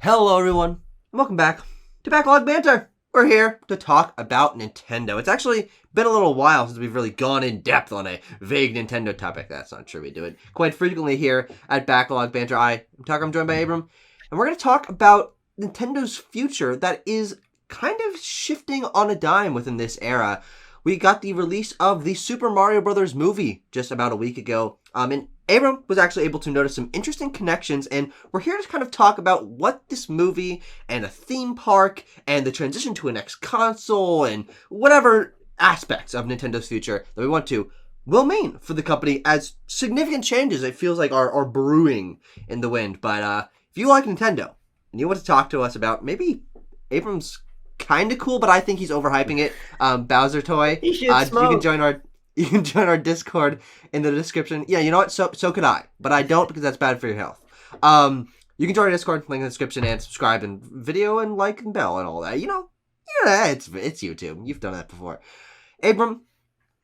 Hello, everyone, and welcome back to Backlog Banter. We're here to talk about Nintendo. It's actually been a little while since we've really gone in depth on a vague Nintendo topic. That's not true. We do it quite frequently here at Backlog Banter. I'm Tucker. I'm joined by Abram, and we're going to talk about Nintendo's future that is kind of shifting on a dime within this era. We got the release of the Super Mario Brothers movie just about a week ago, and Abram was actually able to notice some interesting connections, and we're here to kind of talk about what this movie and a theme park and the transition to a next console and whatever aspects of Nintendo's future that we want to will mean for the company as significant changes it feels like are brewing in the wind. But if you like Nintendo and you want to talk to us about maybe Abram's kind of cool, but I think he's overhyping it, Bowser toy, He should smoke. You can join our Discord in the description. Yeah, you know what? So could I, but I don't because that's bad for your health. You can join our Discord, link in the description, and subscribe and video and like and bell and all that. Yeah, it's YouTube. You've done that before. Abram,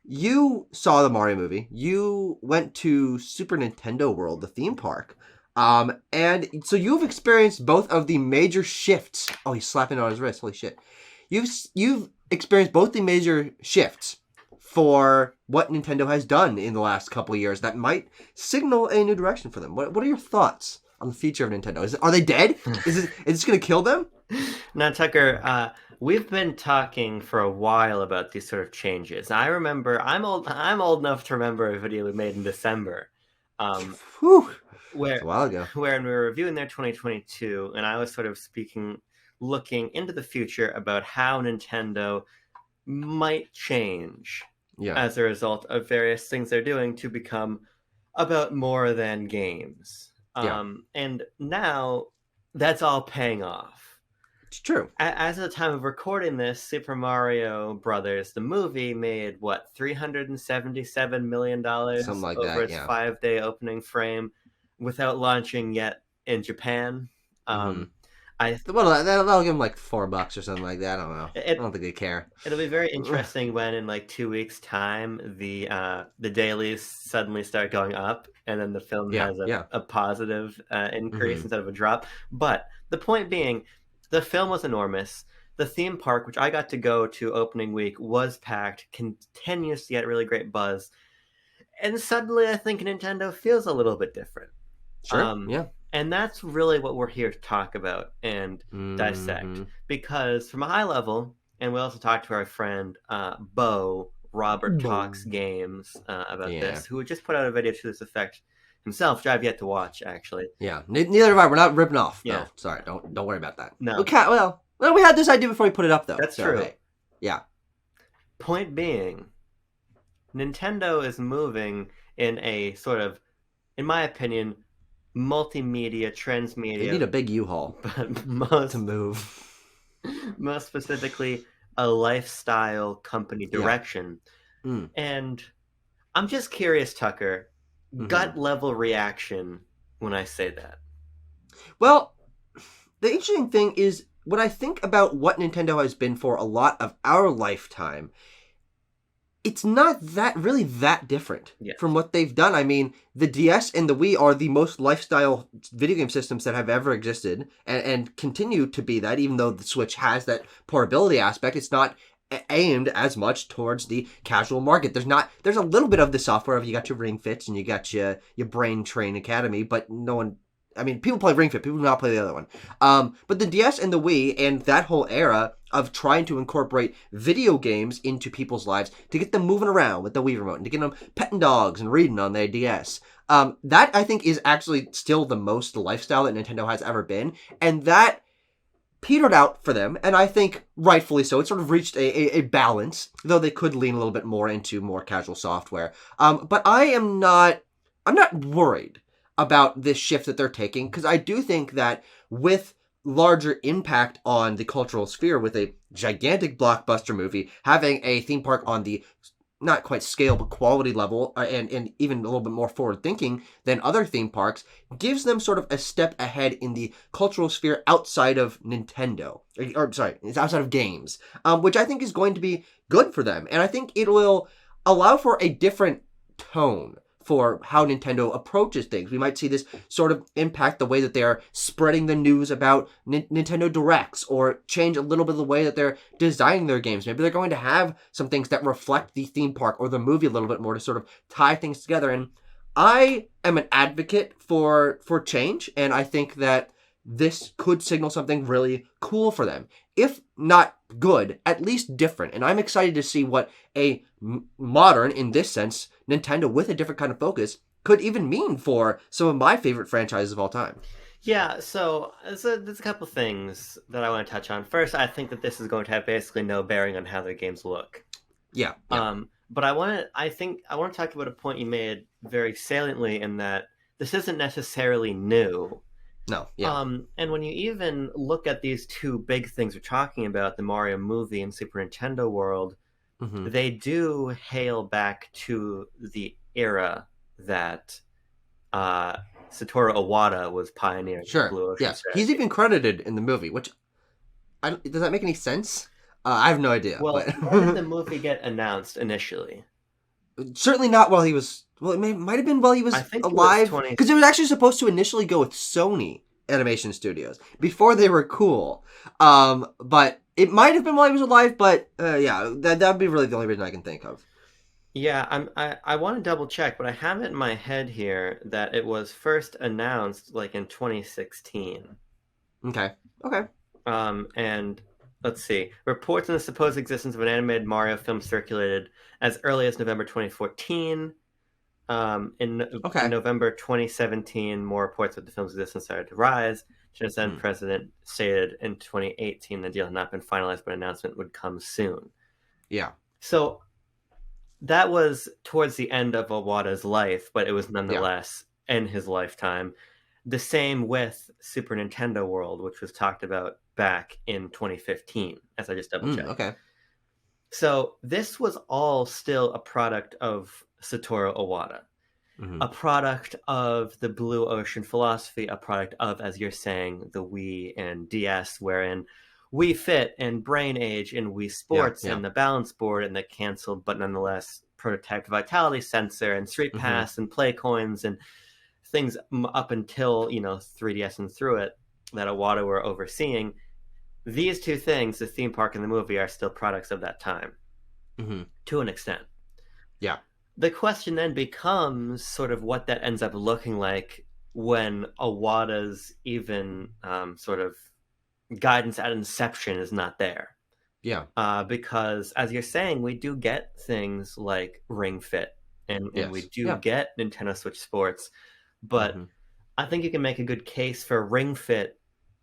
you saw the Mario movie. You went to Super Nintendo World, the theme park. And so you've experienced both of the major shifts. Oh, he's slapping on his wrist. Holy shit. You've experienced both the major shifts for what Nintendo has done in the last couple of years that might signal a new direction for them. What are your thoughts on the future of Nintendo? Are they dead? Is this going to kill them? Now, Tucker, we've been talking for a while about these sort of changes. I remember, I'm old enough to remember a video we made in December, Whew. where That's a while ago. where we were reviewing their 2022, and I was sort of looking into the future about how Nintendo might change Yeah. as a result of various things they're doing to become about more than games. Yeah. And now that's all paying off. It's true. As of the time of recording this, Super Mario Brothers, the movie, made $377 million Something like over that, its yeah. 5-day opening frame without launching yet in Japan. Well, that'll give them like $4 or something like that. I don't know. I don't think they care. It'll be very interesting when in like 2 weeks' time the dailies suddenly start going up, and then the film has a positive increase instead of a drop. But the point being, the film was enormous. The theme park, which I got to go to opening week, was packed, continues to get really great buzz, and suddenly I think Nintendo feels a little bit different. Sure. Yeah. And that's really what we're here to talk about and dissect. Because from a high level, and we also talked to our friend Bo, Robert Talks Games, about this, who just put out a video to this effect himself, which I've yet to watch, actually. Yeah, neither have I. We're not ripping off. Yeah. No, sorry, don't worry about that. No. Okay, well, we had this idea before we put it up, though. That's true. Hey, yeah. Point being, Nintendo is moving in a sort of, in my opinion, multimedia, transmedia. They need a big U-Haul to move. Most specifically, a lifestyle company direction. Yeah. And I'm just curious, Tucker, gut level reaction when I say that. Well, the interesting thing is, when I think about what Nintendo has been for a lot of our lifetime, it's not really that different from what they've done. I mean, the DS and the Wii are the most lifestyle video game systems that have ever existed and continue to be that, even though the Switch has that portability aspect. It's not aimed as much towards the casual market. There's a little bit of the software of you got your Ring Fits and you got your Brain Train Academy, but no one... I mean, people play Ring Fit. People do not play the other one. But the DS and the Wii and that whole era of trying to incorporate video games into people's lives to get them moving around with the Wii remote and to get them petting dogs and reading on their DS. That, I think, is actually still the most lifestyle that Nintendo has ever been. And that petered out for them, and I think rightfully so. It sort of reached a balance, though they could lean a little bit more into more casual software. But I'm not worried about this shift that they're taking, because I do think that with larger impact on the cultural sphere, with a gigantic blockbuster movie, having a theme park on the not quite scale but quality level, and even a little bit more forward thinking than other theme parks, gives them sort of a step ahead in the cultural sphere outside of Nintendo, it's outside of games, which I think is going to be good for them, and I think it will allow for a different tone for how Nintendo approaches things. We might see this sort of impact the way that they are spreading the news about Nintendo Directs, or change a little bit of the way that they're designing their games. Maybe they're going to have some things that reflect the theme park or the movie a little bit more to sort of tie things together. And I am an advocate for change, and I think that this could signal something really cool for them. If not good, at least different. And I'm excited to see what a modern, in this sense, Nintendo with a different kind of focus could even mean for some of my favorite franchises of all time. Yeah, so there's a couple things that I want to touch on. First, I think that this is going to have basically no bearing on how their games look. Yeah. But I want to talk about a point you made very saliently, in that this isn't necessarily new. No, yeah. And when you even look at these two big things we're talking about, the Mario movie and Super Nintendo World, they do hail back to the era that Satoru Iwata was pioneering. Sure, Blue Ocean yes. Strategy. He's even credited in the movie, which, does that make any sense? I have no idea. Well, when did the movie get announced initially? Certainly not while he was... Well, it might have been while he was alive. Because it was actually supposed to initially go with Sony Animation Studios before they were cool. But it might have been while he was alive, but yeah, that would be really the only reason I can think of. Yeah, I want to double check, but I have it in my head here that it was first announced like in 2016. Okay. And let's see. Reports on the supposed existence of an animated Mario film circulated as early as November 2014. In November 2017, more reports of the film's existence started to rise. China's then president stated in 2018 the deal had not been finalized, but an announcement would come soon. Yeah. So that was towards the end of Iwata's life, but it was nonetheless in his lifetime. The same with Super Nintendo World, which was talked about back in 2015, as I just double-checked. Okay. So this was all still a product of Satoru Iwata, a product of the Blue Ocean philosophy, a product of, as you're saying, the Wii and DS, wherein Wii Fit and Brain Age and Wii Sports and the balance board and the canceled but nonetheless prototyped Vitality sensor and Street Pass and Play Coins and things up until 3DS and through it that Iwata were overseeing. These two things, the theme park and the movie, are still products of that time to an extent. Yeah. The question then becomes sort of what that ends up looking like when Iwata's even sort of guidance at inception is not there. Yeah. Because, as you're saying, we do get things like Ring Fit and we do get Nintendo Switch Sports, but I think you can make a good case for Ring Fit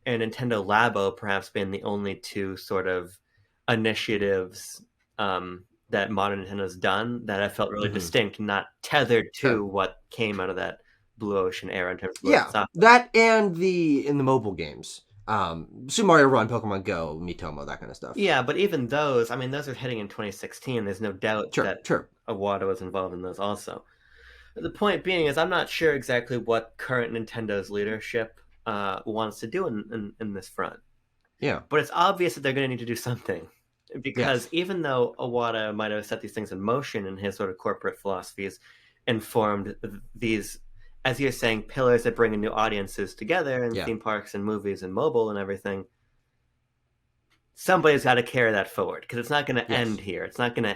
and Nintendo Labo perhaps being the only two sort of initiatives that modern Nintendo's done that I felt really distinct, not tethered to what came out of that Blue Ocean era in terms of that and in the mobile games. Super Mario Run, Pokemon Go, Miitomo, that kind of stuff. Yeah, but even those, I mean, those are hitting in 2016. There's no doubt that Iwata was involved in those also. The point being is I'm not sure exactly what current Nintendo's leadership wants to do in this front. Yeah. But it's obvious that they're going to need to do something. Because even though Iwata might have set these things in motion in his sort of corporate philosophies and formed these, as you're saying, pillars that bring in new audiences together in theme parks and movies and mobile and everything, somebody's got to carry that forward because it's not going to end here. They're not going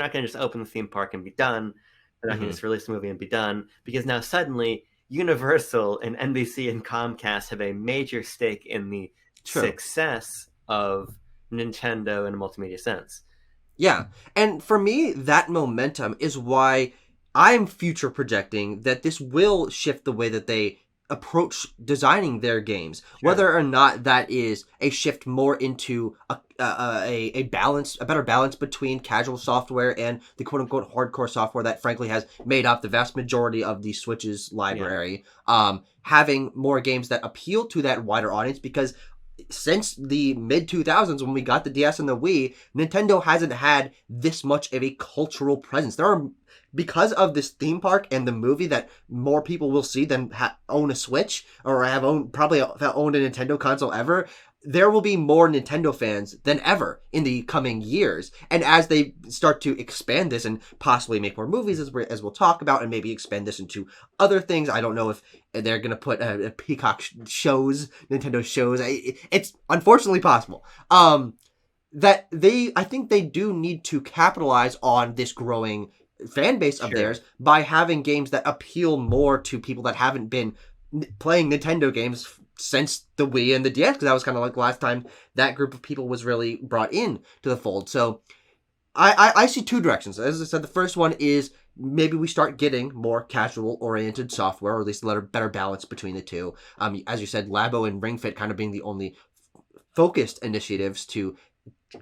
to just open the theme park and be done. They're not going to just release the movie and be done, because now suddenly Universal and NBC and Comcast have a major stake in the success of Nintendo in a multimedia sense. Yeah, and for me, that momentum is why I'm future projecting that this will shift the way that they approach designing their games, whether or not that is a shift more into a better balance between casual software and the quote unquote hardcore software that frankly has made up the vast majority of the Switch's library. Having more games that appeal to that wider audience, because since the mid 2000s when we got the DS and the Wii, Nintendo hasn't had this much of a cultural presence. There are, because of this theme park and the movie, that more people will see than own a Switch or probably owned a Nintendo console ever. there will be more Nintendo fans than ever in the coming years. And as they start to expand this and possibly make more movies, as we'll talk about, and maybe expand this into other things, I don't know if they're going to put a Peacock shows, Nintendo shows. It's unfortunately possible. I think they do need to capitalize on this growing fan base of theirs by having games that appeal more to people that haven't been playing Nintendo games since the Wii and the DS, because that was kind of like the last time that group of people was really brought in to the fold. So I see two directions. As I said, the first one is maybe we start getting more casual-oriented software, or at least a better balance between the two. As you said, Labo and Ring Fit kind of being the only focused initiatives to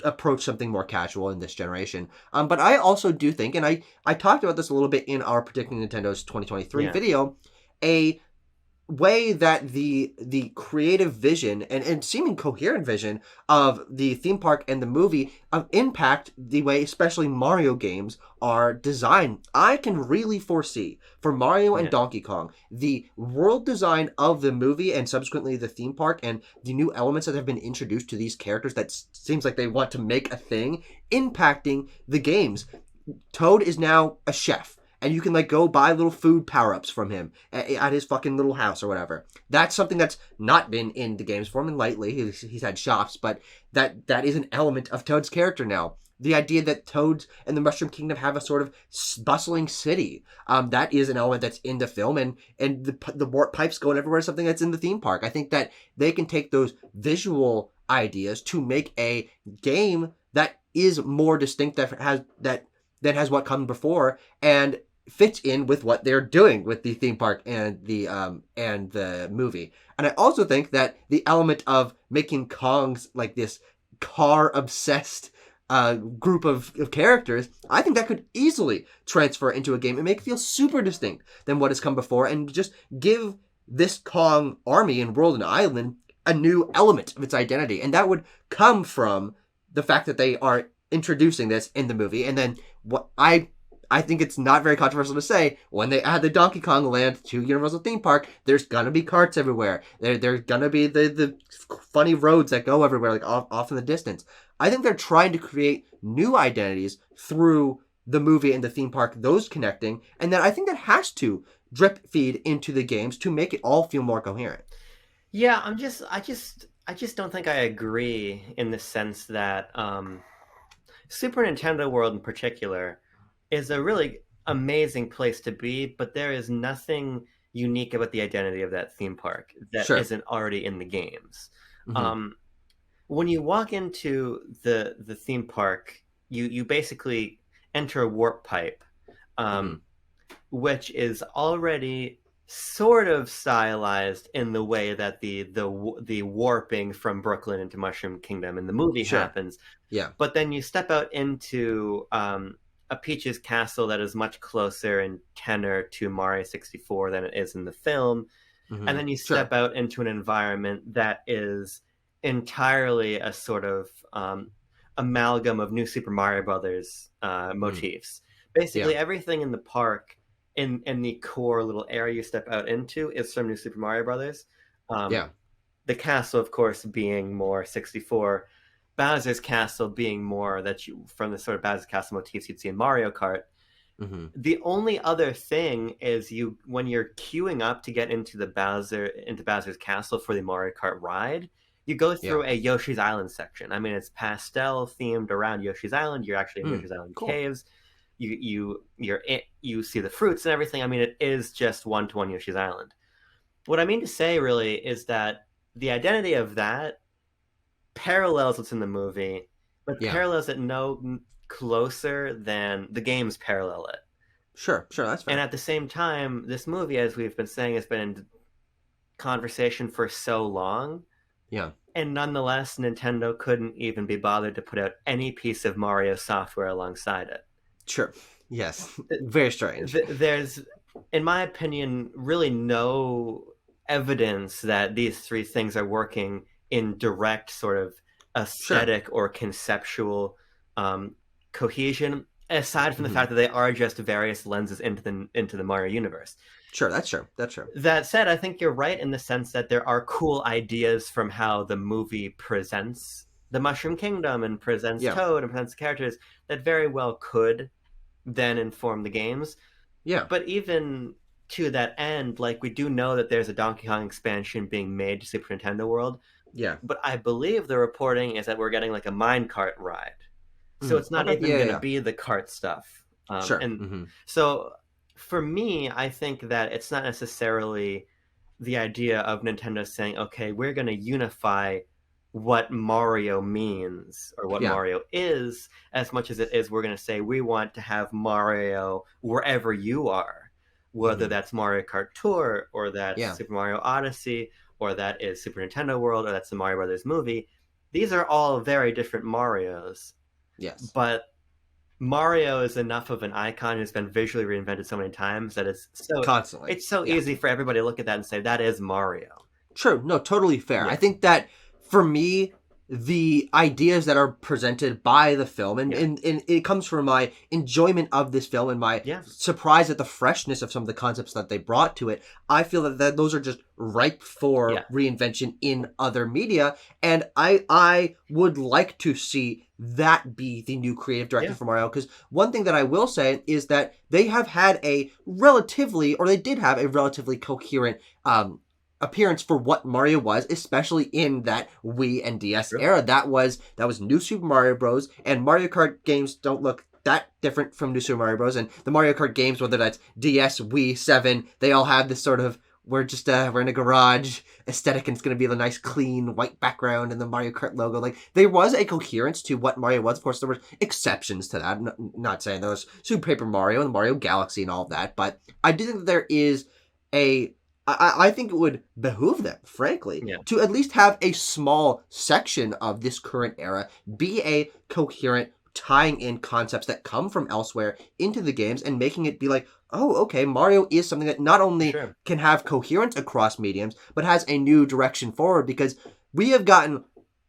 approach something more casual in this generation. But I also do think, and I talked about this a little bit in our Predicting Nintendo's 2023 video, a way that the creative vision and seeming coherent vision of the theme park and the movie impact the way especially Mario games are designed. I can really foresee for Mario and Donkey Kong the world design of the movie and subsequently the theme park and the new elements that have been introduced to these characters that seems like they want to make a thing impacting the games. Toad is now a chef. And you can go buy little food power-ups from him at his fucking little house or whatever. That's something that's not been in the games for him. And lately, he's had shops, but that is an element of Toad's character now. The idea that Toads and the Mushroom Kingdom have a sort of bustling city, that is an element that's in the film, and the warp pipes going everywhere is something that's in the theme park. I think that they can take those visual ideas to make a game that is more distinct, that has what come before, and fits in with what they're doing with the theme park and the movie. And I also think that the element of making Kongs like this car obsessed group of characters, I think that could easily transfer into a game and make it feel super distinct than what has come before, and just give this Kong army and world and island a new element of its identity. And that would come from the fact that they are introducing this in the movie. And then what I think it's not very controversial to say, when they add the Donkey Kong Land to Universal Theme Park, there's gonna be carts everywhere. There's gonna be the funny roads that go everywhere, off in the distance. I think they're trying to create new identities through the movie and the theme park, those connecting, and then I think that has to drip feed into the games to make it all feel more coherent. Yeah, I just don't think I agree in the sense that Super Nintendo World in particular is a really amazing place to be, but there is nothing unique about the identity of that theme park that isn't already in the games. Mm-hmm. When you walk into the theme park, you basically enter a warp pipe, which is already sort of stylized in the way that the warping from Brooklyn into Mushroom Kingdom in the movie happens. Yeah. But then you step out into a Peach's castle that is much closer in tenor to Mario 64 than it is in the film. Mm-hmm. And then you step out into an environment that is entirely a sort of amalgam of New Super Mario Brothers motifs. Basically, everything in the park, in the core little area you step out into, is from New Super Mario Brothers. The castle, of course, being more 64. Bowser's Castle being more from the sort of Bowser's Castle motifs you'd see in Mario Kart. Mm-hmm. The only other thing is when you're queuing up to get into Bowser's Castle for the Mario Kart ride, you go through a Yoshi's Island section. I mean, it's pastel themed around Yoshi's Island. You're actually in Yoshi's Island caves. You see the fruits and everything. I mean, it is just one-to-one Yoshi's Island. What I mean to say really is that the identity of that parallels what's in the movie, but parallels it no closer than the games parallel it. Sure, that's fair. And at the same time, this movie, as we've been saying, has been in conversation for so long. Yeah. And nonetheless, Nintendo couldn't even be bothered to put out any piece of Mario software alongside it. Sure. Yes. Very strange. There's, in my opinion, really no evidence that these three things are working in direct sort of aesthetic or conceptual cohesion, aside from the fact that they are just various lenses into the Mario universe. Sure, that's true. That's true. That said, I think you're right in the sense that there are cool ideas from how the movie presents the Mushroom Kingdom and presents Toad and presents the characters that very well could then inform the games. Yeah. But even to that end, like, we do know that there's a Donkey Kong expansion being made to Super Nintendo World. Yeah. But I believe the reporting is that we're getting like a minecart ride. So it's not even going to be the cart stuff. Sure. And so for me, I think that it's not necessarily the idea of Nintendo saying, okay, we're going to unify what Mario means or what Mario is, as much as it is we're going to say we want to have Mario wherever you are, whether that's Mario Kart Tour or that's Super Mario Odyssey or that is Super Nintendo World or that's the Mario Brothers movie. These are all very different Marios. Yes. But Mario is enough of an icon who's been visually reinvented so many times that it's so constantly. It's so easy for everybody to look at that and say that is Mario. True. No, totally fair. I think that for me, the ideas that are presented by the film, and it comes from my enjoyment of this film and my surprise at the freshness of some of the concepts that they brought to it. I feel that those are just ripe for reinvention in other media, and I would like to see that be the new creative direction for Mario, because one thing that I will say is that they have had they did have a relatively coherent appearance for what Mario was, especially in that Wii and DS era. That was New Super Mario Bros. And Mario Kart games don't look that different from New Super Mario Bros. And the Mario Kart games, whether that's DS, Wii, 7, they all have this sort of we're in a garage aesthetic, and it's going to be the nice clean white background and the Mario Kart logo. Like, there was a coherence to what Mario was. Of course, there were exceptions to that. Not saying there was Super Paper Mario and Mario Galaxy and all of that, but I do think that there is I think it would behoove them, frankly, to at least have a small section of this current era be a coherent tying in concepts that come from elsewhere into the games and making it be like, oh, okay, Mario is something that not only can have coherence across mediums, but has a new direction forward, because we have gotten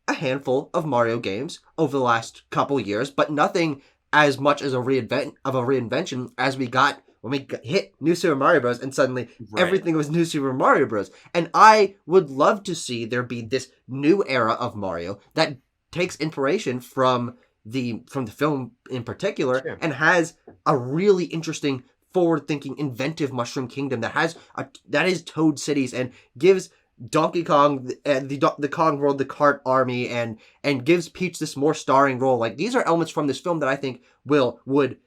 a handful of Mario games over the last couple years, but nothing as much as a reinvention as we got when we hit New Super Mario Bros. And suddenly everything was New Super Mario Bros. And I would love to see there be this new era of Mario that takes inspiration from the film in particular and has a really interesting, forward-thinking, inventive Mushroom Kingdom that is Toad Cities and gives Donkey Kong and the Kong World the Kart Army and gives Peach this more starring role. Like, these are elements from this film that I think would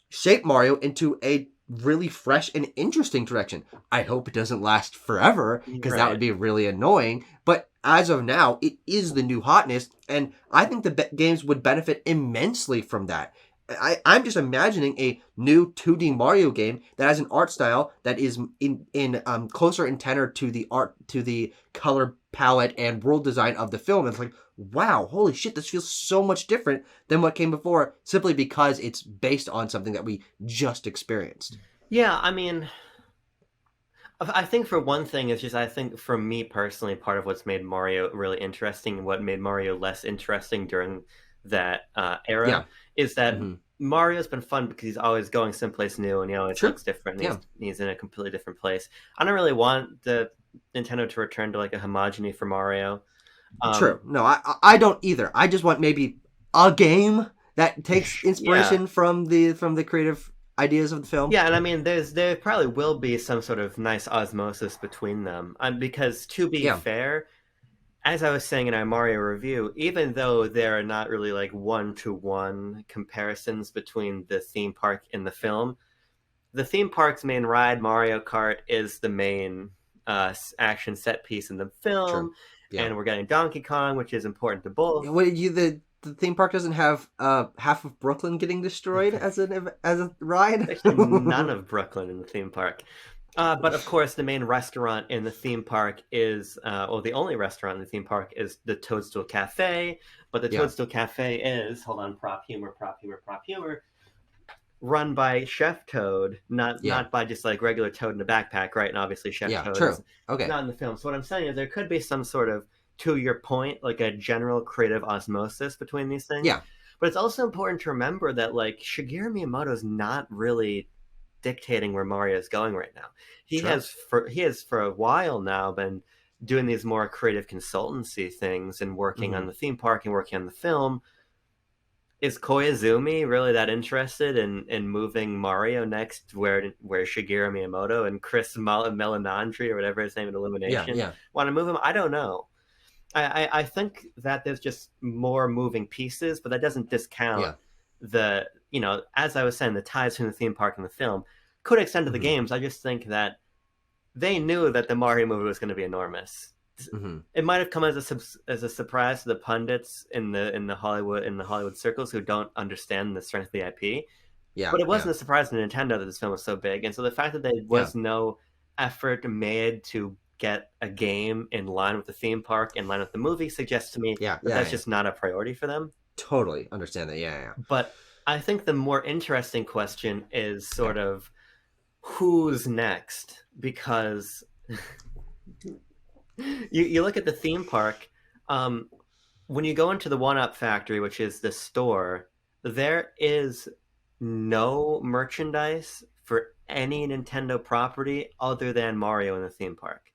shape Mario into a really fresh and interesting direction. I hope it doesn't last forever, because that would be really annoying. But as of now, it is the new hotness, and I think the games would benefit immensely from that. I'm just imagining a new 2D Mario game that has an art style that is closer in tenor to the color palette and world design of the film. It's like, wow, holy shit, this feels so much different than what came before, simply because it's based on something that we just experienced. Yeah, I mean, I think for one thing, it's just, I think for me personally, part of what's made Mario really interesting and what made Mario less interesting during that era is that Mario's been fun because he's always going someplace new and he always looks different and he's in a completely different place. I don't really want the Nintendo to return to like a homogeny for Mario. True. No, I don't either. I just want maybe a game that takes inspiration from the creative ideas of the film. Yeah, and I mean, there probably will be some sort of nice osmosis between them. Because to be fair, as I was saying in our Mario review, even though there are not really like one-to-one comparisons between the theme park and the film, the theme park's main ride, Mario Kart, is the main action set piece in the film. Yeah. And we're getting Donkey Kong, which is important to both. The theme park doesn't have half of Brooklyn getting destroyed as a ride? Actually, none of Brooklyn in the theme park. But of course, the main restaurant in the theme park is, the only restaurant in the theme park is the Toadstool Cafe. But the Toadstool Cafe is, hold on, prop humor, run by Chef Toad, not by just like regular Toad in a backpack, right? And obviously Chef Toad is not in the film. So what I'm saying is there could be some sort of, to your point, like a general creative osmosis between these things. Yeah. But it's also important to remember that like Shigeru Miyamoto's not really dictating where Mario is going right now. He has for a while now been doing these more creative consultancy things and working on the theme park and working on the film. Is Koizumi really that interested in moving Mario next where Shigeru Miyamoto and Chris Melanandri or whatever his name in Illumination want to move him? I don't know. I think that there's just more moving pieces, but that doesn't discount the, as I was saying, the ties between the theme park and the film could extend to the games. I just think that they knew that the Mario movie was going to be enormous. It might have come as a surprise to the pundits in the Hollywood circles who don't understand the strength of the IP. Yeah, but it wasn't a surprise to Nintendo that this film was so big, and so the fact that there was no effort made to get a game in line with the theme park, in line with the movie, suggests to me that's just not a priority for them. Totally understand that. Yeah. But I think the more interesting question is sort of who's next, because. You look at the theme park, when you go into the 1-Up Factory, which is the store, there is no merchandise for any Nintendo property other than Mario in the theme park.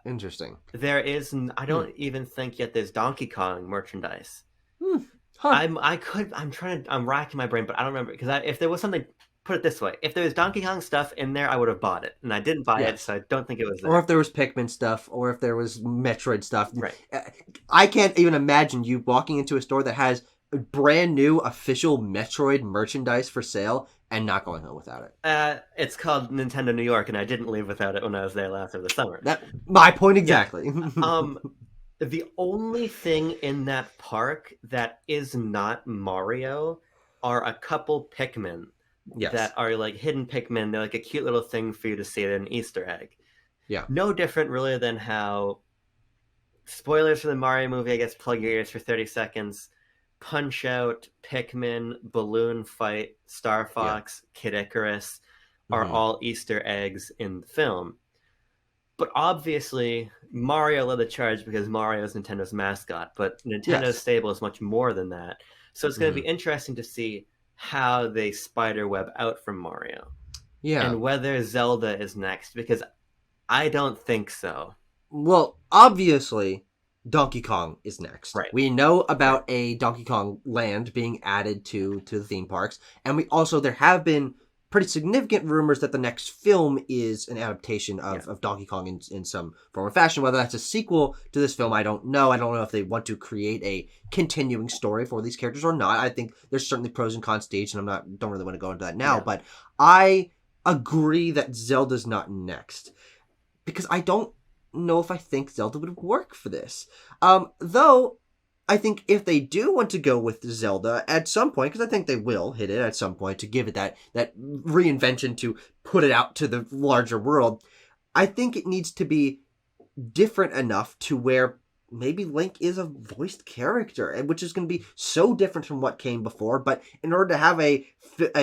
Interesting. There is, I don't even think yet there's Donkey Kong merchandise. Huh. I'm racking my brain, but I don't remember, because if there was something. Put it this way: if there was Donkey Kong stuff in there, I would have bought it, and I didn't buy it, so I don't think it was there. Or if there was Pikmin stuff, or if there was Metroid stuff. Right. I can't even imagine you walking into a store that has brand new official Metroid merchandise for sale and not going home without it. It's called Nintendo New York, and I didn't leave without it when I was there last over the summer. My point exactly. The only thing in that park that is not Mario are a couple Pikmin. Yes. That are like hidden Pikmin. They're like a cute little thing for you to see. They're an Easter egg. Yeah. No different really than how, spoilers for the Mario movie, I guess plug your ears for 30 seconds, Punch-Out, Pikmin, Balloon Fight, Star Fox, Kid Icarus are all Easter eggs in the film. But obviously, Mario led the charge because Mario is Nintendo's mascot, but Nintendo's stable is much more than that. So it's going to be interesting to see how they spiderweb out from Mario. Yeah. And whether Zelda is next, because I don't think so. Well, obviously, Donkey Kong is next. Right. We know about a Donkey Kong Land being added to the theme parks, and there have been pretty significant rumors that the next film is an adaptation of Donkey Kong in some form or fashion. Whether that's a sequel to this film, I don't know. I don't know if they want to create a continuing story for these characters or not. I think there's certainly pros and cons to each, and don't really want to go into that now. But I agree that Zelda's not next, because I don't know if I think Zelda would work for this. Though I think if they do want to go with Zelda at some point, because I think they will hit it at some point to give it that reinvention, to put it out to the larger world, I think it needs to be different enough to where maybe Link is a voiced character, which is going to be so different from what came before. But in order to have a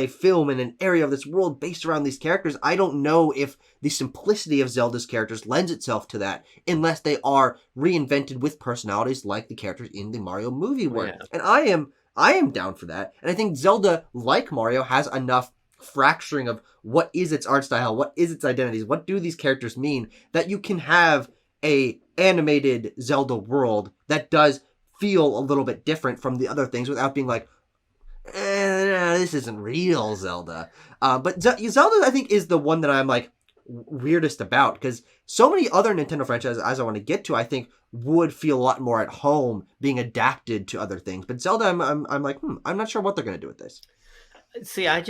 film in an area of this world based around these characters, I don't know if the simplicity of Zelda's characters lends itself to that, unless they are reinvented with personalities like the characters in the Mario movie were. Yeah. And I am down for that. And I think Zelda, like Mario, has enough fracturing of what is its art style, what is its identities, what do these characters mean, that you can have a animated Zelda world that does feel a little bit different from the other things without being like, this isn't real Zelda. But Zelda, I think, is the one that I'm like weirdest about, because so many other Nintendo franchises, as I want to get to, I think would feel a lot more at home being adapted to other things. But Zelda, I'm like, I'm not sure what they're going to do with this. See, I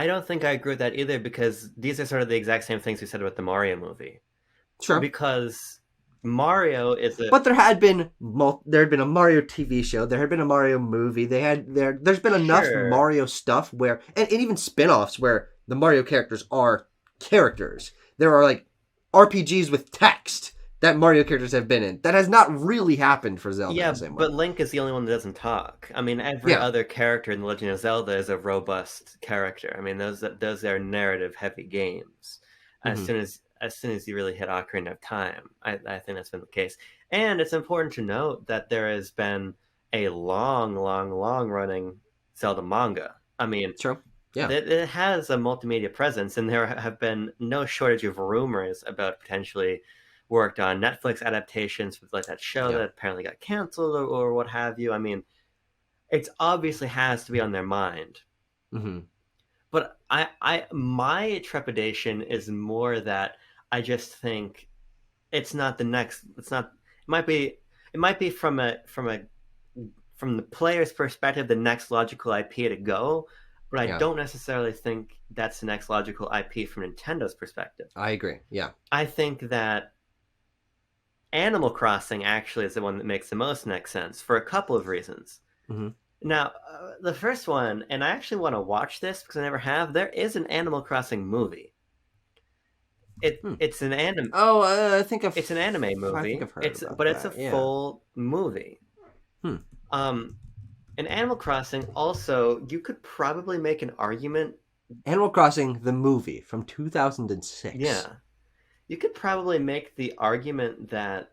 don't think I agree with that either, because these are sort of the exact same things we said about the Mario movie. Sure. Because Mario is But there had been a Mario TV show, there had been a Mario movie, there's been enough Mario stuff where, and even spin-offs where the Mario characters are characters. There are like RPGs with text that Mario characters have been in. That has not really happened for Zelda in the same way. But Link is the only one that doesn't talk. I mean, every other character in The Legend of Zelda is a robust character. I mean, those are narrative-heavy games. As soon as you really hit Ocarina of Time, I think that's been the case. And it's important to note that there has been a long running Zelda manga. I mean, true. Yeah. It has a multimedia presence, and there have been no shortage of rumors about potentially worked on Netflix adaptations with like that show that apparently got canceled or what have you. I mean, it obviously has to be on their mind. Mm-hmm. But my trepidation is more that I just think it's not the next. It's not. It might be from the player's perspective the next logical IP to go, but I don't necessarily think that's the next logical IP from Nintendo's perspective. I agree. Yeah. I think that Animal Crossing actually is the one that makes the most next sense for a couple of reasons. Mm-hmm. Now, the first one, and I actually want to watch this because I never have. There is an Animal Crossing movie. It's an anime. Oh, I think it's an anime movie. I think I've heard about but that. It's a full movie. In Animal Crossing, also, you could probably make an argument. Animal Crossing, the movie from 2006. Yeah, you could probably make the argument that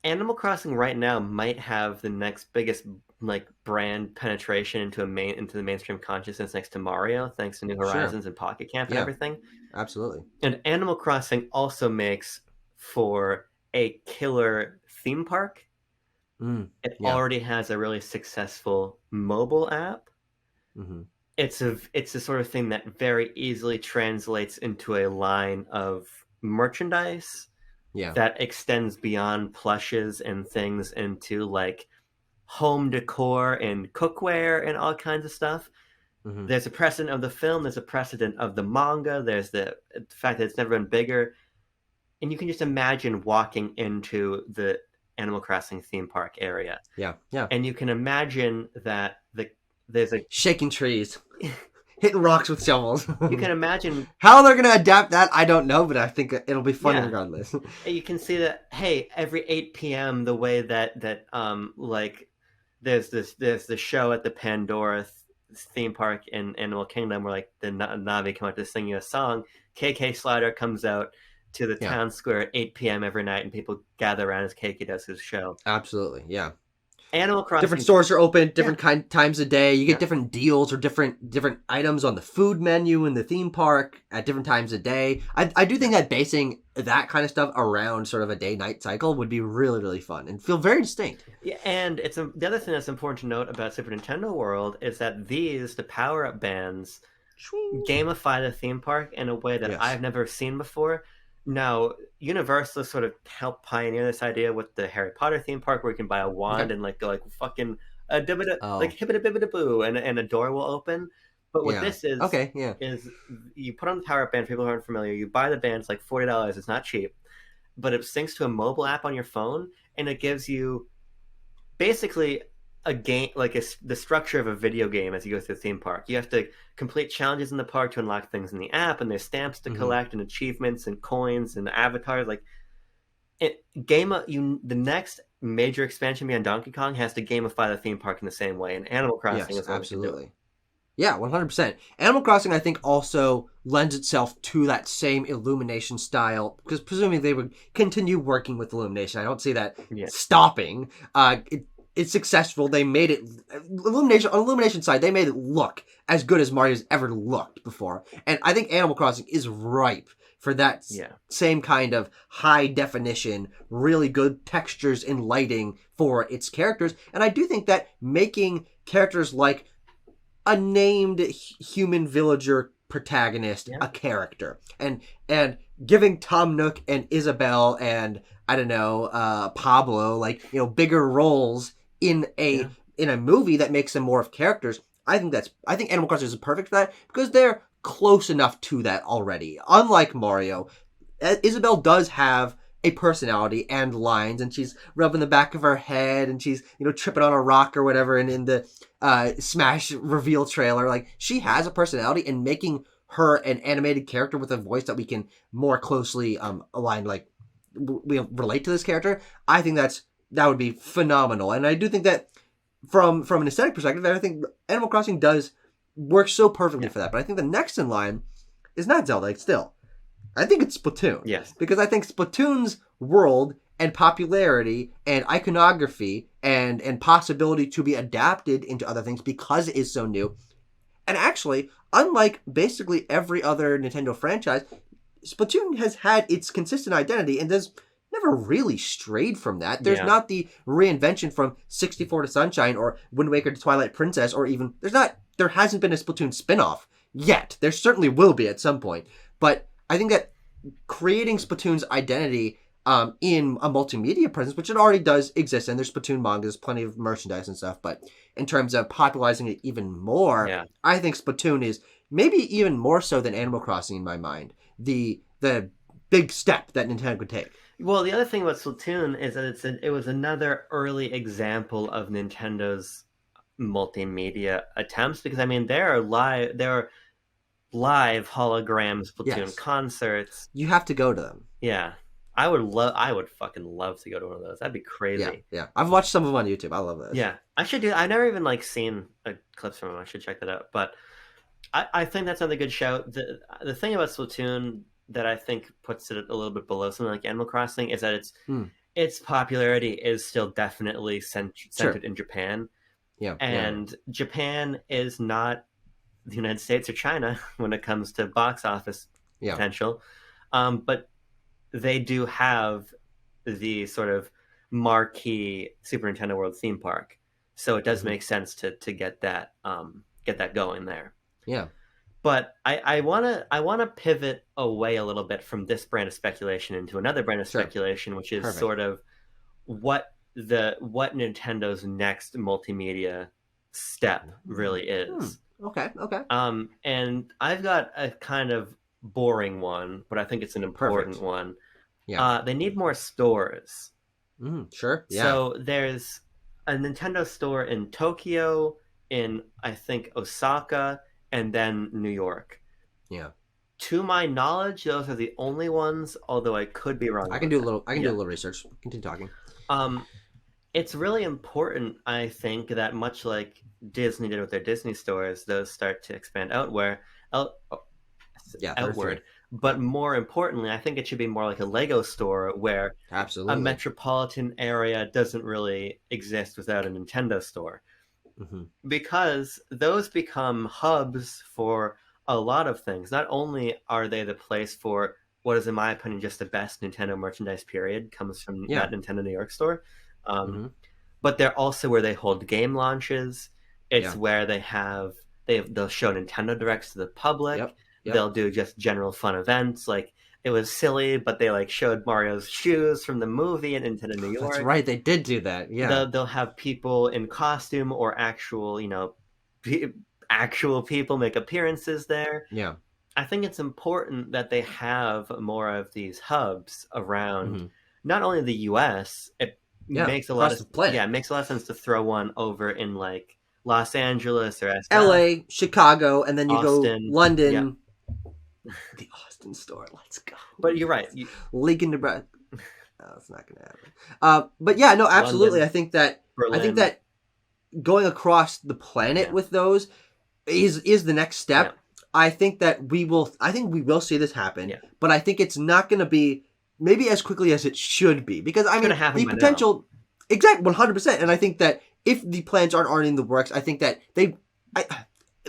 Animal Crossing right now might have the next biggest like brand penetration into the mainstream consciousness next to Mario, thanks to New Horizons and Pocket Camp and everything. Absolutely. And Animal Crossing also makes for a killer theme park. It already has a really successful mobile app. Mm-hmm. It's the sort of thing that very easily translates into a line of merchandise. That extends beyond plushes and things into like home decor and cookware and all kinds of stuff. Mm-hmm. There's a precedent of the film. There's a precedent of the manga. There's the fact that it's never been bigger. And you can just imagine walking into the Animal Crossing theme park area. Yeah. And you can imagine that there's a... shaking trees. Hitting rocks with shovels. You can imagine how they're going to adapt that. I don't know, but I think it'll be fun regardless. You can see that. Hey, every 8 p.m. the way that like there's the show at the Pandora theme park in Animal Kingdom where like the Navi come out to sing you a song. KK Slider comes out to the town square at 8 p.m. every night, and people gather around as KK does his show. Absolutely, yeah. Animal Crossing. Different stores are open, different times a day. You get different deals or different items on the food menu in the theme park at different times a day. I do think that basing that kind of stuff around sort of a day-night cycle would be really, really fun and feel very distinct. Yeah, and it's the other thing that's important to note about Super Nintendo World is that the power-up bands gamify the theme park in a way that I've never seen before. Now, Universal sort of helped pioneer this idea with the Harry Potter theme park where you can buy a wand and like go like fucking like hibbida-bibbida-boo and a door will open. But what this is is you put on the power-up band for people who aren't familiar. You buy the band, it's like $40. It's not cheap. But it syncs to a mobile app on your phone and it gives you basically a game, like the structure of a video game as you go through the theme park. You have to complete challenges in the park to unlock things in the app, and there's stamps to collect and achievements and coins and avatars. Like the next major expansion beyond Donkey Kong has to gamify the theme park in the same way, and Animal Crossing is absolutely. Yeah, 100%. Animal Crossing, I think, also lends itself to that same Illumination style, because presumably they would continue working with Illumination. I don't see that stopping. It's successful. They made it on Illumination side. They made it look as good as Mario's ever looked before, and I think Animal Crossing is ripe for that same kind of high definition, really good textures and lighting for its characters. And I do think that making characters like a named human villager protagonist a character, and giving Tom Nook and Isabelle and I don't know Pablo bigger roles in a movie that makes them more of characters. I think Animal Crossing is perfect for that because they're close enough to that already. Unlike Mario, Isabelle does have a personality and lines, and she's rubbing the back of her head, and she's tripping on a rock or whatever. And in the Smash reveal trailer, like she has a personality, and making her an animated character with a voice that we can more closely align, like we relate to this character. I think that would be phenomenal, and I do think that from an aesthetic perspective, I think Animal Crossing does work so perfectly for that. But I think the next in line is not Zelda. Still, I think it's Splatoon. Yes, because I think Splatoon's world and popularity and iconography and possibility to be adapted into other things because it is so new And actually, unlike basically every other Nintendo franchise, Splatoon has had its consistent identity and has never really strayed from that. There's not the reinvention from 64 to Sunshine or Wind Waker to Twilight Princess, or even there hasn't been a Splatoon spin-off yet. There certainly will be at some point. But I think that creating Splatoon's identity in a multimedia presence, which it already does exist, and there's Splatoon mangas, plenty of merchandise and stuff, but in terms of popularizing it even more, I think Splatoon is maybe even more so than Animal Crossing in my mind. The big step that Nintendo could take. Well, the other thing about Splatoon is that it was another early example of Nintendo's multimedia attempts, because I mean there are live hologram Splatoon concerts. You have to go to them. Yeah. I would fucking love to go to one of those. That'd be crazy. Yeah. I've watched some of them on YouTube. I love those. Yeah. I should do. I've never even seen clips from them. I should check that out. But I think that's another good shout. The thing about Splatoon that I think puts it a little bit below something like Animal Crossing is that its popularity is still definitely centered in Japan. Yeah. And Japan is not the United States or China when it comes to box office potential. But they do have the sort of marquee Super Nintendo World theme park. So it does make sense to get that going there. Yeah. But I wanna pivot away a little bit from this brand of speculation into another brand of speculation, which is sort of what Nintendo's next multimedia step really is. Okay. And I've got a kind of boring one, but I think it's an important one. Yeah. They need more stores. Sure. Yeah. So there's a Nintendo store in Tokyo, in I think Osaka, and then New York. Yeah. To my knowledge, those are the only ones, although I could be wrong. I can do a little research. Continue talking. It's really important, I think, that much like Disney did with their Disney stores, those start to expand outward. But more importantly, I think it should be more like a Lego store where a metropolitan area doesn't really exist without a Nintendo store. Because those become hubs for a lot of things. Not only are they the place for what is, in my opinion, just the best Nintendo merchandise period comes from that Nintendo New York store, but they're also where they hold game launches. It's where they'll show Nintendo Directs to the public. They'll do just general fun events. Like, it was silly, but they showed Mario's shoes from the movie in Nintendo New York. That's right, they did do that. Yeah, they'll have people in costume or actual people make appearances there. Yeah, I think it's important that they have more of these hubs around not only the U.S. It makes a lot of sense to throw one over in like Los Angeles or L.A., Chicago, and then you Austin, go London. Yeah. The Austin store, let's go. But you're right. Lincoln, Nebraska. No, it's not going to happen. But yeah, no, absolutely. London, I think that going across the planet with those is the next step. Yeah. I think we will see this happen. Yeah. But I think it's not going to be maybe as quickly as it should be, because I mean the potential, exactly 100%. And I think that if the plans aren't already in the works, I think that the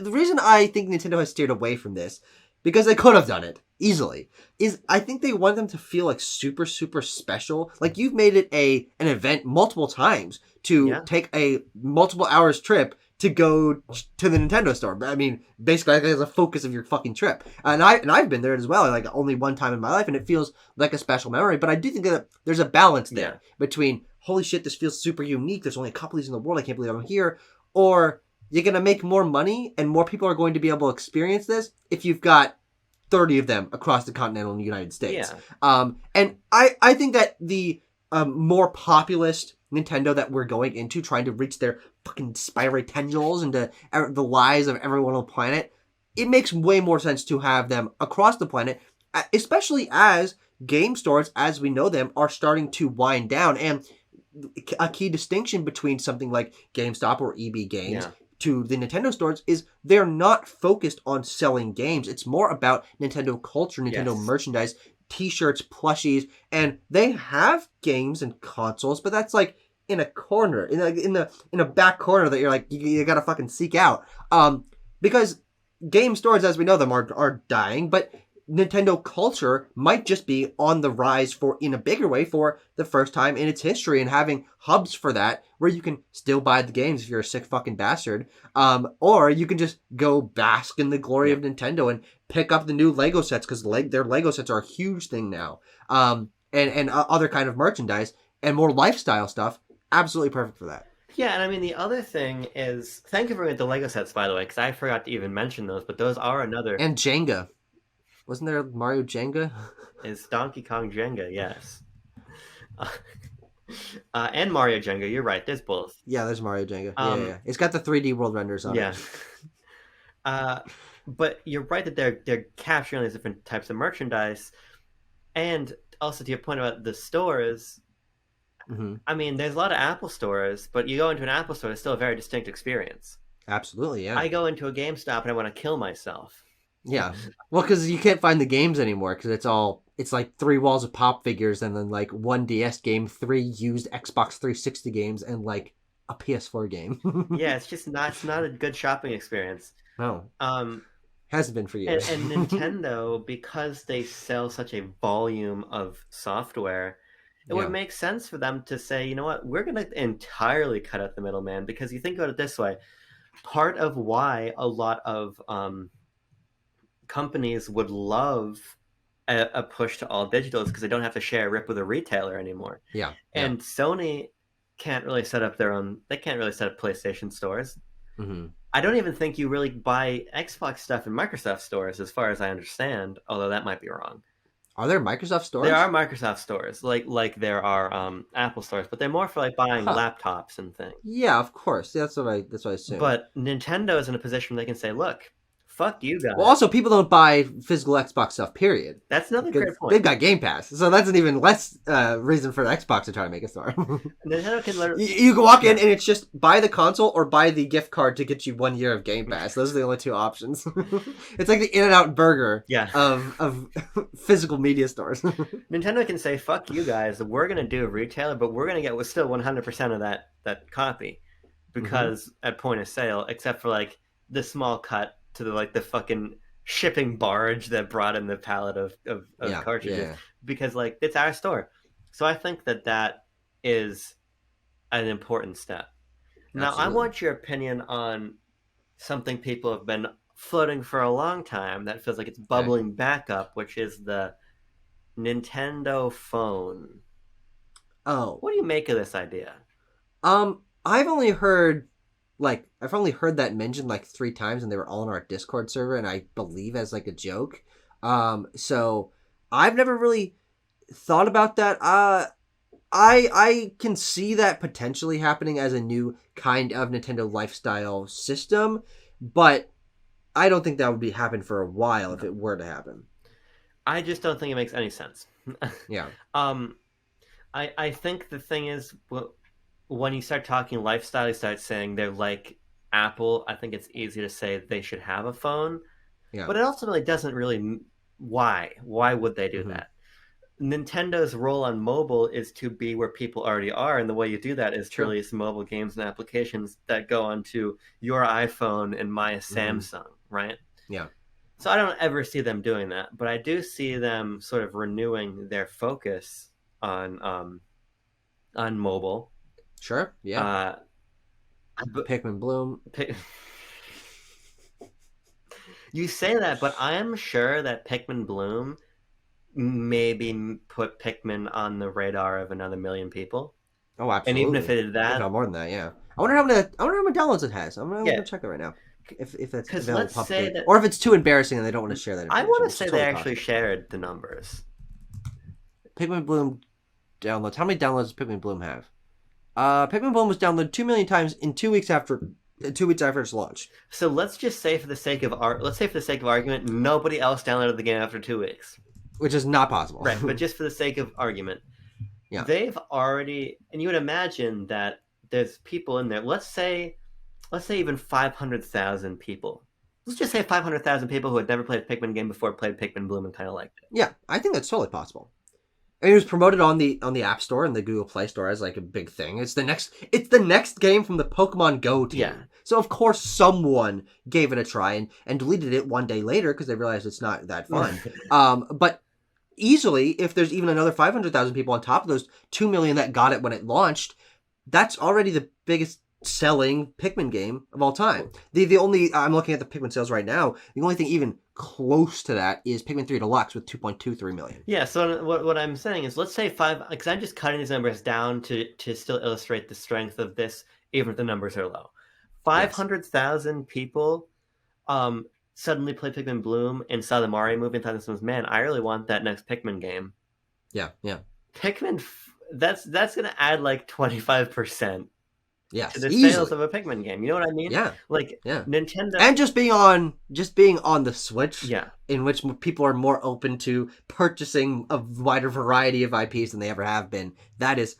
reason I think Nintendo has steered away from this, because they could have done it easily, is I think they want them to feel like super, super special. Like, you've made it an event multiple times to take a multiple hours trip to go to the Nintendo store. I mean, basically, that's the focus of your fucking trip. And I've been there as well, like only one time in my life, and it feels like a special memory. But I do think that there's a balance there between, holy shit, this feels super unique. There's only a couple of these in the world. I can't believe I'm here. Or you're going to make more money and more people are going to be able to experience this if you've got 30 of them across the continental United States. Yeah. And I think that the more populist Nintendo that we're going into, trying to reach their fucking spiral tendrils into the lives of everyone on the planet, it makes way more sense to have them across the planet, especially as game stores, as we know them, are starting to wind down. And a key distinction between something like GameStop or EB Games to the Nintendo stores is they're not focused on selling games. It's more about Nintendo culture, Nintendo merchandise, t-shirts, plushies, and they have games and consoles, but that's like in a corner, in a back corner that you're like, you gotta fucking seek out. Because game stores as we know them are dying, but Nintendo culture might just be on the rise in a bigger way for the first time in its history, and having hubs for that where you can still buy the games if you're a sick fucking bastard, or you can just go bask in the glory of Nintendo and pick up the new Lego sets, because their Lego sets are a huge thing now, and other kind of merchandise and more lifestyle stuff. Absolutely perfect for that. Yeah, and I mean, the other thing is, thank you for the Lego sets, by the way, because I forgot to even mention those, but those are another... And Jenga. Wasn't there Mario Jenga? It's Donkey Kong Jenga, yes. And Mario Jenga, you're right, there's both. Yeah, there's Mario Jenga. Yeah. It's got the 3D world renders on it. But you're right that they're capturing these different types of merchandise. And also to your point about the stores... Mm-hmm. I mean, there's a lot of Apple stores, but you go into an Apple store, it's still a very distinct experience. Absolutely, yeah. I go into a GameStop and I want to kill myself. Yeah. Well, because you can't find the games anymore, because it's like 3 walls of pop figures and then like 1 DS game, 3 used Xbox 360 games, and like a PS4 game. Yeah, it's not a good shopping experience. No. Hasn't been for years. And Nintendo, because they sell such a volume of software, it would make sense for them to say, you know what, we're going to entirely cut out the middleman, because you think about it this way. Part of why a lot of companies would love a push to all digital is because they don't have to share a rip with a retailer anymore. Yeah. And Sony can't really set up they can't really set up PlayStation stores. Mm-hmm. I don't even think you really buy Xbox stuff in Microsoft stores, as far as I understand, although that might be wrong. Are there Microsoft stores? There are Microsoft stores, like there are Apple stores, but they're more for like buying laptops and things. Yeah, of course. That's what I assume. But Nintendo is in a position where they can say, "Look, fuck you guys." Well, also people don't buy physical Xbox stuff. Period. That's another great point. They've got Game Pass, so that's an even less reason for the Xbox to try to make a store. Nintendo can literally... You can walk in and it's just buy the console or buy the gift card to get you 1 year of Game Pass. Those are the only 2 options. It's like the In-N-Out Burger of physical media stores. Nintendo can say, "Fuck you guys. We're gonna do a retailer, but we're gonna get still 100% of that copy, because at point of sale, except for like the small cut to the fucking shipping barge that brought in the pallet of cartridges, because like it's our store." So I think that is an important step. Now, I want your opinion on something people have been floating for a long time that feels like it's bubbling back up, which is the Nintendo phone. Oh. What do you make of this idea? I've only heard that mentioned like 3 times, and they were all in our Discord server, and I believe as like a joke. So I've never really thought about that. I can see that potentially happening as a new kind of Nintendo lifestyle system, but I don't think that would happen for a while if it were to happen. I just don't think it makes any sense. Yeah. I think the thing is, when you start talking lifestyle, you start saying they're like Apple. I think it's easy to say they should have a phone, but it ultimately doesn't really. Why would they do that? Nintendo's role on mobile is to be where people already are, and the way you do that is to release mobile games and applications that go onto your iPhone and my Samsung, right? Yeah. So I don't ever see them doing that, but I do see them sort of renewing their focus on mobile. Sure. Yeah. Pikmin Bloom. You say that, but I am sure that Pikmin Bloom maybe put Pikmin on the radar of another million people. Oh, absolutely. And even if it did that, more than that, yeah. I wonder how many downloads it has. I'm gonna check that right now. If that's available publicly, or if it's too embarrassing and they don't want to share that. I want to say they actually shared the numbers. Pikmin Bloom downloads. How many downloads does Pikmin Bloom have? Pikmin Bloom was downloaded 2 million times in 2 weeks after its launch. So let's just say, for the sake of argument, nobody else downloaded the game after 2 weeks. Which is not possible. Right, but just for the sake of argument. Yeah. They've already, and you would imagine that there's people in there. Let's say even 500,000 people. Let's just say 500,000 people who had never played a Pikmin game before played Pikmin Bloom and kind of liked it. Yeah, I think that's totally possible. And it was promoted on the App Store and the Google Play Store as like a big thing. It's the next game from the Pokemon Go team. Yeah. So of course someone gave it a try and deleted it one day later because they realized it's not that fun. But easily, if there's even another 500,000 people on top of those 2 million that got it when it launched, that's already the biggest selling Pikmin game of all time. The only, I'm looking at the Pikmin sales right now, the only thing even close to that is Pikmin 3 Deluxe with 2.23 million. Yeah, so what I'm saying is, let's say because I'm just cutting these numbers down to still illustrate the strength of this, even if the numbers are low. 500,000 people suddenly played Pikmin Bloom and saw the Mario movie and thought this was, man, I really want that next Pikmin game. Yeah. Pikmin, that's going to add like 25%. Yes, to the sales of a Pikmin game. You know what I mean? Yeah. Nintendo, and just being on the Switch. Yeah. In which people are more open to purchasing a wider variety of IPs than they ever have been. That is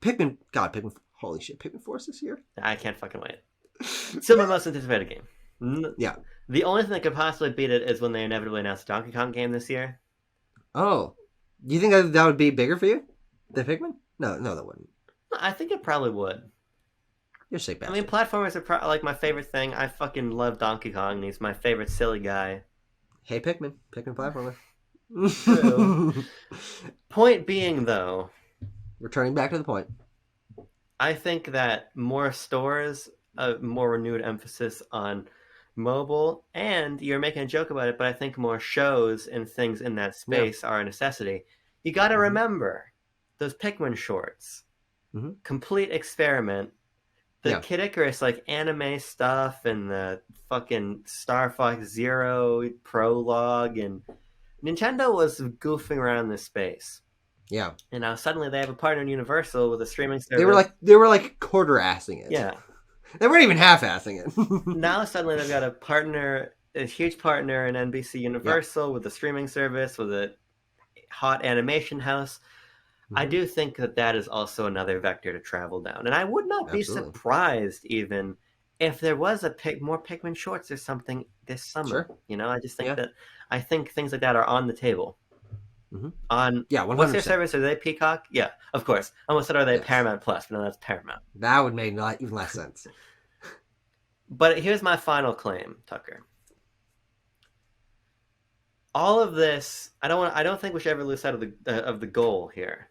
Pikmin. God, Pikmin. Holy shit, Pikmin 4 this year. I can't fucking wait. Still my most anticipated game. Yeah. The only thing that could possibly beat it is when they inevitably announced a Donkey Kong game this year. Oh, do you think that would be bigger for you than Pikmin? No, that wouldn't. I think it probably would. You're sick bastard. I mean, platformers are like my favorite thing. I fucking love Donkey Kong, and he's my favorite silly guy. Hey, Pikmin platformer. True. Point being, though, returning back to the point, I think that more stores, a more renewed emphasis on mobile, and you're making a joke about it, but I think more shows and things in that space are a necessity. You got to remember those Pikmin shorts, complete experiment. The Kid Icarus, like, anime stuff and the fucking Star Fox Zero prologue, and Nintendo was goofing around this space. Yeah. And now suddenly they have a partner in Universal with a streaming service. They were like quarter-assing it. Yeah. They weren't even half-assing it. Now suddenly they've got a huge partner in NBC Universal with a streaming service, with a hot animation house. I do think that is also another vector to travel down. And I would not be surprised even if there was more Pikmin shorts or something this summer. Sure. You know, I just think I think things like that are on the table. On 100%. What's their service? Are they Peacock? Yeah, of course. I almost said, are they Paramount Plus? But no, that's Paramount. That would make even less sense. But here's my final claim, Tucker. All of this, I don't think we should ever lose sight of the goal here.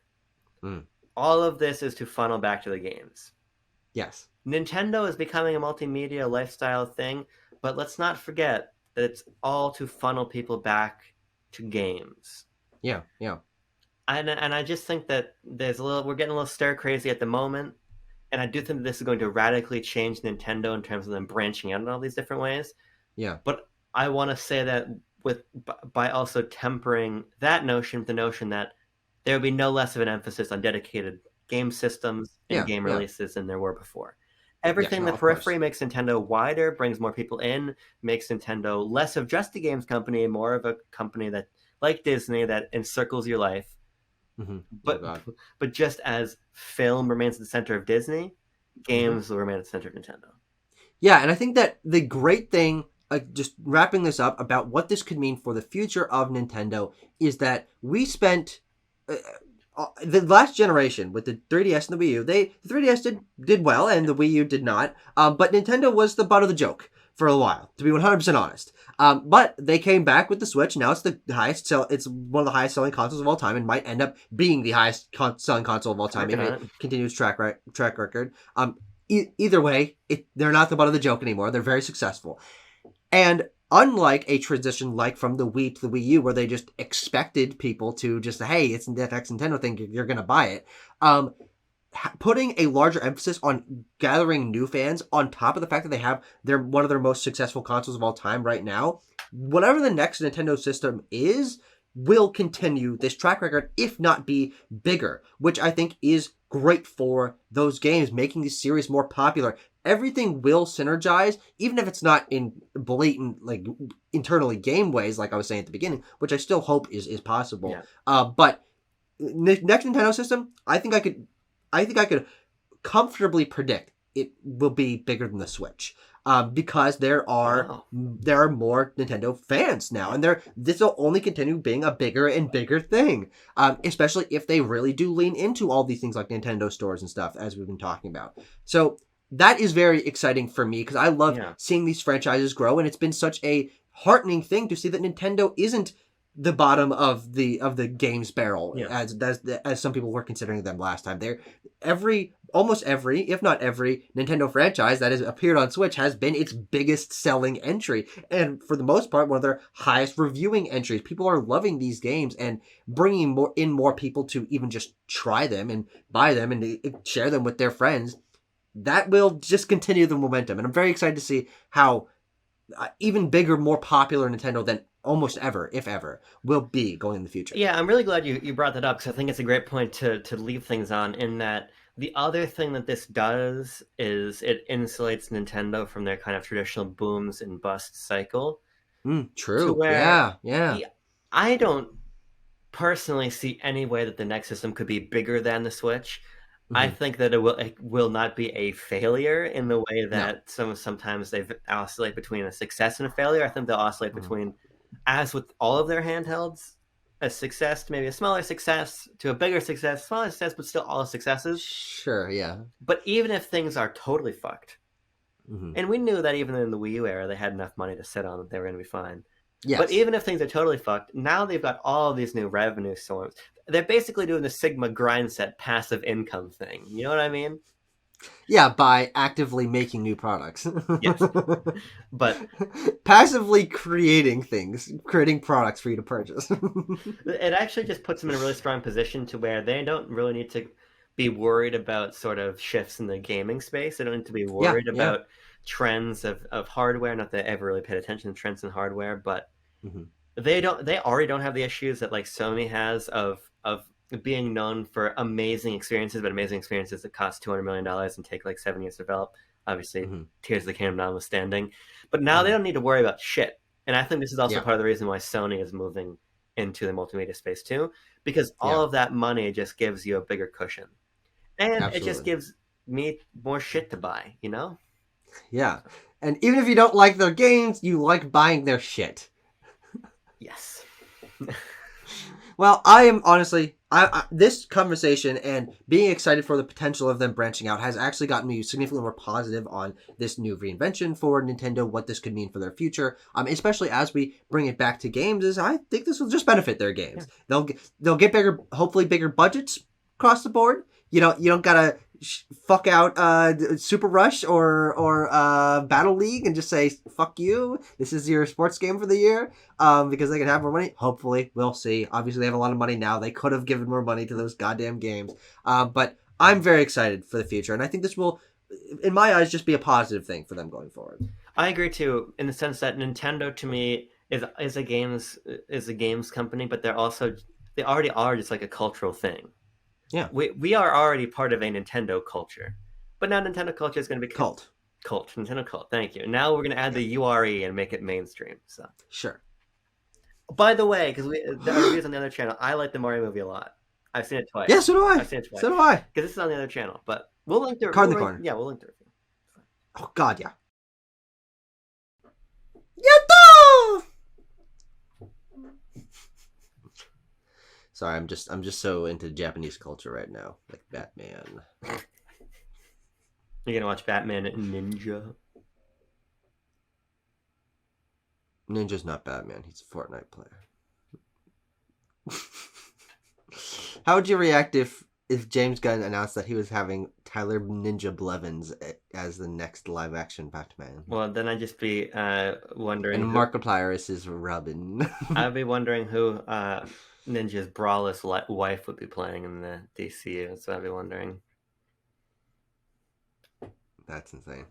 All of this is to funnel back to the games. Yes. Nintendo is becoming a multimedia lifestyle thing, but let's not forget that it's all to funnel people back to games. Yeah. And I just think that we're getting a little stir crazy at the moment, and I do think that this is going to radically change Nintendo in terms of them branching out in all these different ways. Yeah. But I want to say that by also tempering that notion with the notion that there would be no less of an emphasis on dedicated game systems and game releases than there were before. Everything in the periphery makes Nintendo wider, brings more people in, makes Nintendo less of just a games company, more of a company that, like Disney, that encircles your life. But just as film remains at the center of Disney, games will remain at the center of Nintendo. Yeah, and I think that the great thing, just wrapping this up, about what this could mean for the future of Nintendo is that we spent... the last generation with the 3DS and the Wii U, the 3DS did well and the Wii U did not. But Nintendo was the butt of the joke for a while, to be 100% honest. But they came back with the Switch. Now it's it's one of the highest selling consoles of all time and might end up being the highest selling console of all time if it continues track record. Either way, they're not the butt of the joke anymore. They're very successful. And unlike a transition like from the Wii to the Wii U, where they just expected people to just say, hey, it's that next Nintendo thing, you're going to buy it. Putting a larger emphasis on gathering new fans on top of the fact that they have one of their most successful consoles of all time right now, whatever the next Nintendo system is, will continue this track record, if not be bigger, which I think is great for those games, making the series more popular. Everything will synergize, even if it's not in blatant, like, internally game ways, like I was saying at the beginning, which I still hope is possible. Yeah. But next Nintendo system, I think I could comfortably predict it will be bigger than the Switch, because there are more Nintendo fans now, and this will only continue being a bigger and bigger thing, especially if they really do lean into all these things like Nintendo stores and stuff, as we've been talking about. So that is very exciting for me because I love seeing these franchises grow, and it's been such a heartening thing to see that Nintendo isn't the bottom of the games barrel as some people were considering them last time. They're almost every, if not every, Nintendo franchise that has appeared on Switch has been its biggest selling entry, and for the most part, one of their highest reviewing entries. People are loving these games and bringing more people to even just try them and buy them and share them with their friends. That will just continue the momentum, and I'm very excited to see how even bigger, more popular Nintendo than almost ever, if ever, will be going in the future. Yeah, I'm really glad you brought that up because I think it's a great point to leave things on, in that the other thing that this does is it insulates Nintendo from their kind of traditional booms and busts cycle. True. Yeah. I don't personally see any way that the next system could be bigger than the Switch. I think that it will not be a failure in the way that sometimes they oscillate between a success and a failure. I think they'll oscillate between, as with all of their handhelds, a success to maybe a smaller success to a bigger success, smaller success, but still all successes. Sure, yeah. But even if things are totally fucked, and we knew that even in the Wii U era, they had enough money to sit on that they were going to be fine. Yes. But even if things are totally fucked, now they've got all of these new revenue sources. They're basically doing the Sigma grind set passive income thing. You know what I mean? Yeah, by actively making new products. Yes. But passively creating products for you to purchase. It actually just puts them in a really strong position to where they don't really need to be worried about sort of shifts in the gaming space. They don't need to be worried about trends of hardware. Not that I ever really paid attention to trends in hardware, but they already don't have the issues that like Sony has of being known for amazing experiences, but amazing experiences that cost $200 million and take like 7 years to develop. Obviously, Tears of the Kingdom notwithstanding. But now they don't need to worry about shit. And I think this is also part of the reason why Sony is moving into the multimedia space too, because all of that money just gives you a bigger cushion. And it just gives me more shit to buy, you know? Yeah. And even if you don't like their games, you like buying their shit. Yes. Well, I am honestly, this conversation and being excited for the potential of them branching out has actually gotten me significantly more positive on this new reinvention for Nintendo, what this could mean for their future, especially as we bring it back to games. I think this will just benefit their games. Yeah. They'll get bigger, hopefully bigger budgets across the board. You don't gotta fuck out Super Rush or Battle League and just say fuck you, this is your sports game for the year, because they can have more money. Hopefully, we'll see. Obviously, they have a lot of money now. They could have given more money to those goddamn games, but I'm very excited for the future, and I think this will, in my eyes, just be a positive thing for them going forward. I agree too, in the sense that Nintendo to me is a games company, but they already are just like a cultural thing. Yeah, we are already part of a Nintendo culture, but now Nintendo culture is going to be cult. Nintendo cult. Thank you. Now we're going to add the URE and make it mainstream. So sure. By the way, because the reviews on the other channel, I like the Mario movie a lot. I've seen it twice. Yeah, so do I. I've seen it twice. So do I. Because this is on the other channel, but we'll link the card in the corner. Yeah, we'll link the review. Oh God, yeah. Yatta! Sorry, I'm just so into Japanese culture right now, like Batman. You're gonna watch Batman Ninja? Ninja's not Batman. He's a Fortnite player. How would you react if James Gunn announced that he was having Tyler Ninja Blevins as the next live action Batman? Well, then I'd just be wondering. And Markiplier is his Robin. I'd be wondering who Ninja's braless wife would be playing in the DCU. So I'd be wondering. That's insane.